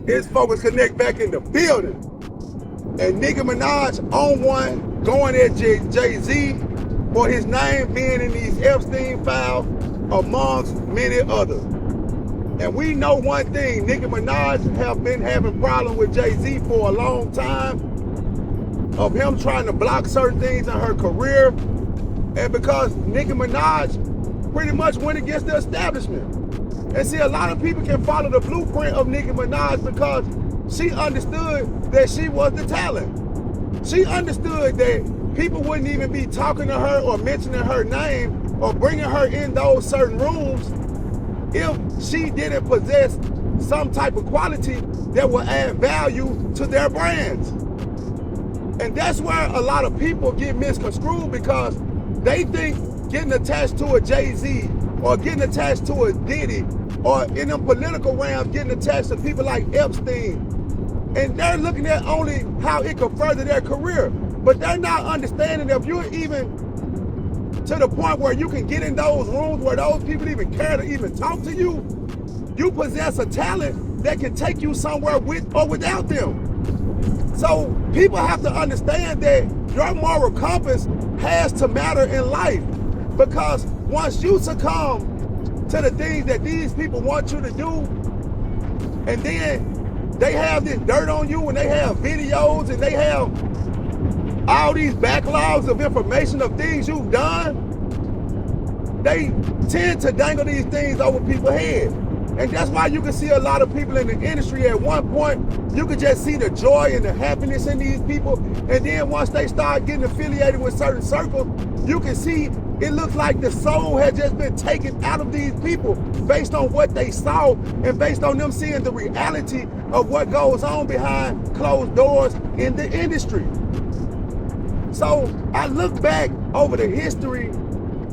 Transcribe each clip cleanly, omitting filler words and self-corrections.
His focus connect back in the building. And Nicki Minaj on one going at Jay-Z for his name being in these Epstein files amongst many others. And we know one thing, Nicki Minaj have been having problems with Jay-Z for a long time of him trying to block certain things in her career. And because Nicki Minaj pretty much went against the establishment. And see, a lot of people can follow the blueprint of Nicki Minaj because she understood that she was the talent. She understood that people wouldn't even be talking to her or mentioning her name or bringing her in those certain rooms if she didn't possess some type of quality that would add value to their brands. And that's where a lot of people get misconstrued because they think getting attached to a Jay-Z or getting attached to a Diddy or in them political realms getting attached to people like Epstein, and they're looking at only how it could further their career. But they're not understanding that if you're even to the point where you can get in those rooms where those people even care to even talk to you, you possess a talent that can take you somewhere with or without them. So people have to understand that your moral compass has to matter in life, because once you succumb to the things that these people want you to do, and then they have this dirt on you and they have videos and they have all these backlogs of information of things you've done, they tend to dangle these things over people's heads. And that's why you can see a lot of people in the industry at one point, you can just see the joy and the happiness in these people. And then once they start getting affiliated with certain circles, you can see it looks like the soul has just been taken out of these people based on what they saw and based on them seeing the reality of what goes on behind closed doors in the industry. So I look back over the history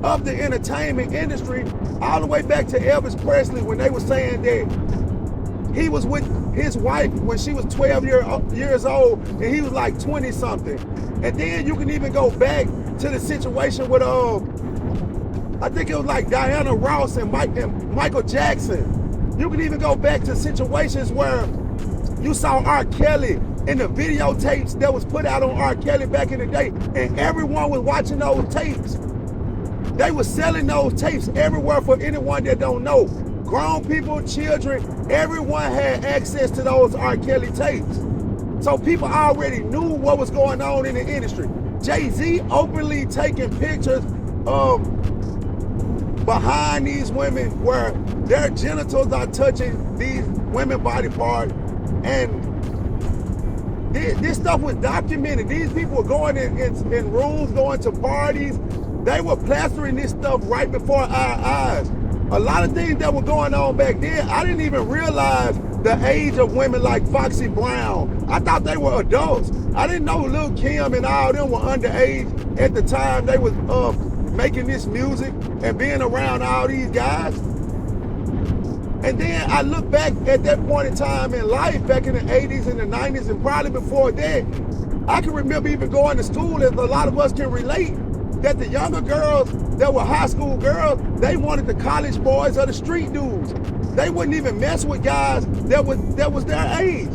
of the entertainment industry all the way back to Elvis Presley when they were saying that he was with his wife when she was 12 years old and he was like 20 something. And then you can even go back to the situation with I think it was like Diana Ross and Michael Jackson. You can even go back to situations where you saw R. Kelly in the videotapes that was put out on R. Kelly back in the day, and everyone was watching those tapes. They were selling those tapes everywhere for anyone that don't know. Grown people, children, everyone had access to those R. Kelly tapes. So people already knew what was going on in the industry. Jay-Z openly taking pictures of behind these women where their genitals are touching these women's body parts. And this stuff was documented. These people were going in rooms, going to parties. They were plastering this stuff right before our eyes. A lot of things that were going on back then, I didn't even realize the age of women like Foxy Brown. I thought they were adults. I didn't know Lil' Kim and all them were underage at the time they was making this music and being around all these guys. And then I look back at that point in time in life, back in the 80s and the 90s and probably before that, I can remember even going to school, as a lot of us can relate, that the younger girls that were high school girls, they wanted the college boys or the street dudes. They wouldn't even mess with guys that was their age.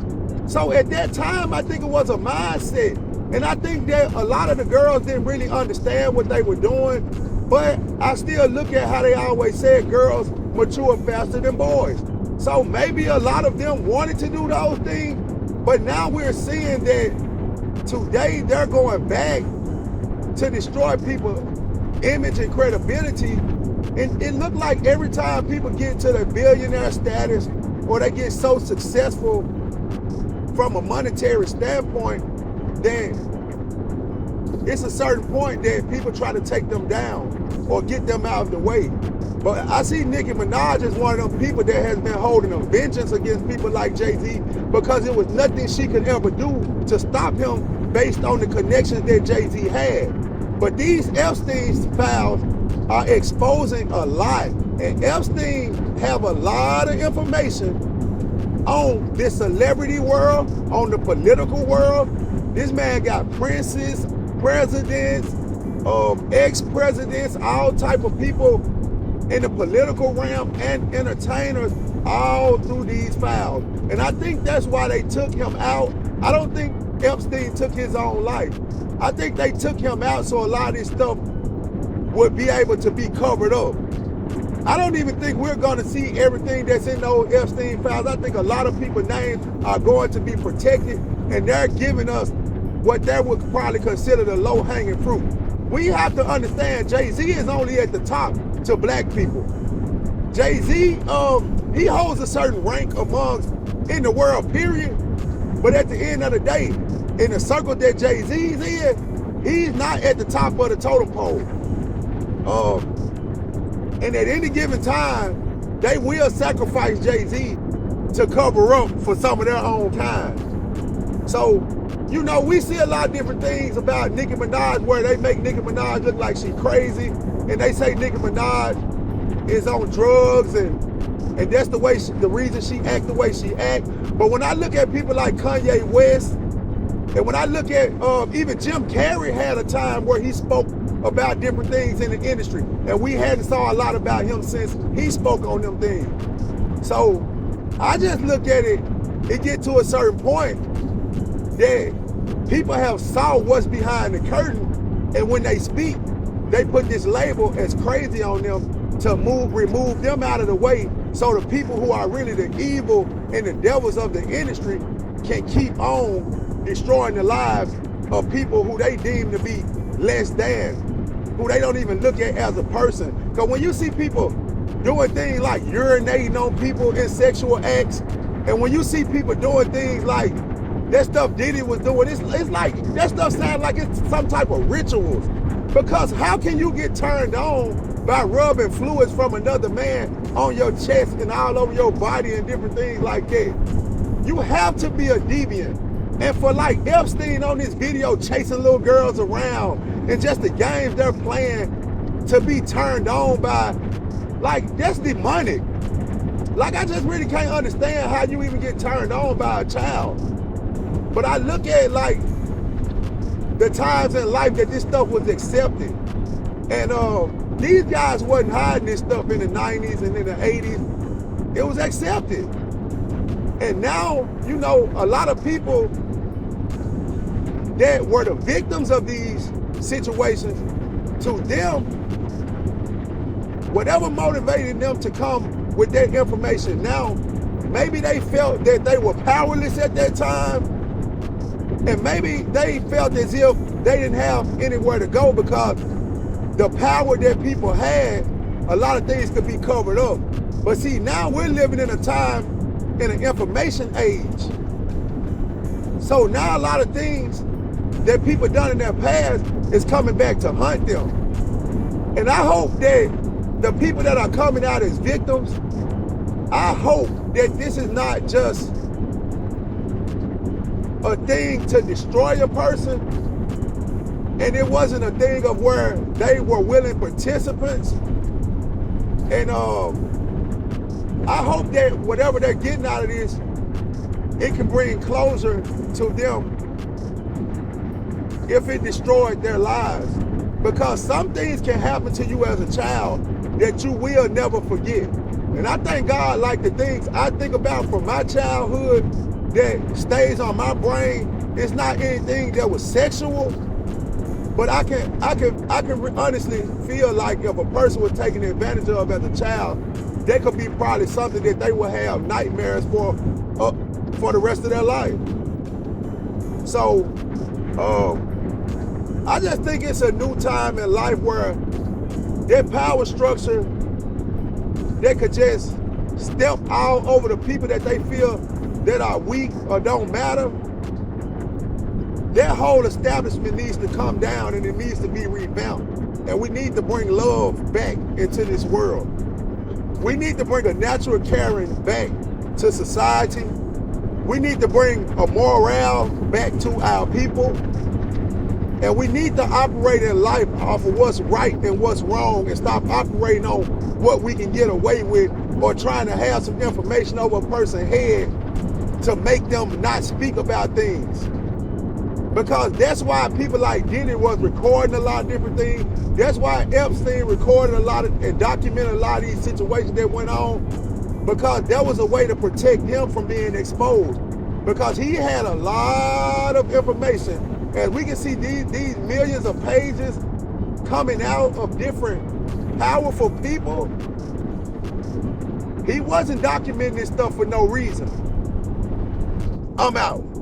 So at that time, I think it was a mindset. And I think that a lot of the girls didn't really understand what they were doing, but I still look at how they always said girls mature faster than boys. So maybe a lot of them wanted to do those things, but now we're seeing that today they're going back to destroy people's image and credibility. And it looked like every time people get to their billionaire status or they get so successful from a monetary standpoint, then it's a certain point that people try to take them down or get them out of the way. But I see Nicki Minaj as one of them people that has been holding a vengeance against people like Jay-Z, because it was nothing she could ever do to stop him based on the connections that Jay-Z had. But these Epstein files are exposing a lot. And Epstein have a lot of information on this celebrity world, on the political world. This man got princes, presidents, ex-presidents, all type of people in the political realm and entertainers all through these files. And I think that's why they took him out. I don't think Epstein took his own life. I think they took him out so a lot of this stuff would be able to be covered up. I don't even think we're going to see everything that's in those Epstein files. I think a lot of people's names are going to be protected, and they're giving us what they would probably consider the low-hanging fruit. We have to understand Jay-Z is only at the top to black people. Jay-Z, he holds a certain rank amongst in the world, period. But at the end of the day, in the circle that Jay-Z's in, he's not at the top of the totem pole. And at any given time, they will sacrifice Jay-Z to cover up for some of their own kind. So, you know, we see a lot of different things about Nicki Minaj where they make Nicki Minaj look like she's crazy, and they say Nicki Minaj is on drugs, and that's the way the reason she act the way she act. But when I look at people like Kanye West, and when I look at even Jim Carrey had a time where he spoke about different things in the industry, and we hadn't saw a lot about him since he spoke on them things. So I just look at it get to a certain point that people have saw what's behind the curtain, and when they speak, they put this label as crazy on them to remove them out of the way, so the people who are really the evil and the devils of the industry can keep on destroying the lives of people who they deem to be less than, who they don't even look at as a person. Because when you see people doing things like urinating on people in sexual acts, and when you see people doing things like that stuff Diddy was doing, it's like that stuff sounds like it's some type of rituals. Because how can you get turned on by rubbing fluids from another man on your chest and all over your body and different things like that? You have to be a deviant. And for like Epstein on this video chasing little girls around and just the games they're playing to be turned on by, like, that's demonic. Like, I just really can't understand how you even get turned on by a child. But I look at like the times in life that this stuff was accepted. And these guys wasn't hiding this stuff in the 90s and in the 80s. It was accepted. And now, you know, a lot of people that were the victims of these situations, to them, whatever motivated them to come with that information now, maybe they felt that they were powerless at that time, and maybe they felt as if they didn't have anywhere to go because the power that people had, a lot of things could be covered up. But see, now we're living in a time, in an information age. So now a lot of things that people done in their past is coming back to hunt them. And I hope that the people that are coming out as victims, I hope that this is not just a thing to destroy a person, and it wasn't a thing of where they were willing participants. And I hope that whatever they're getting out of this, it can bring closure to them if it destroyed their lives. Because some things can happen to you as a child that you will never forget. And I thank God, like the things I think about from my childhood that stays on my brain, it's not anything that was sexual, but I can honestly feel like if a person was taken advantage of as a child, that could be probably something that they will have nightmares for the rest of their life. So, I just think it's a new time in life where that power structure, they could just step all over the people that they feel that are weak or don't matter. That whole establishment needs to come down, and it needs to be revamped. And we need to bring love back into this world. We need to bring a natural caring back to society. We need to bring a morale back to our people. And we need to operate in life off of what's right and what's wrong, and stop operating on what we can get away with, or trying to have some information over a person's head to make them not speak about things. Because that's why people like Diddy was recording a lot of different things. That's why Epstein recorded a lot of and documented a lot of these situations that went on. because that was a way to protect him from being exposed. Because he had a lot of information. As we can see these millions of pages coming out of different powerful people, he wasn't documenting this stuff for no reason. I'm out.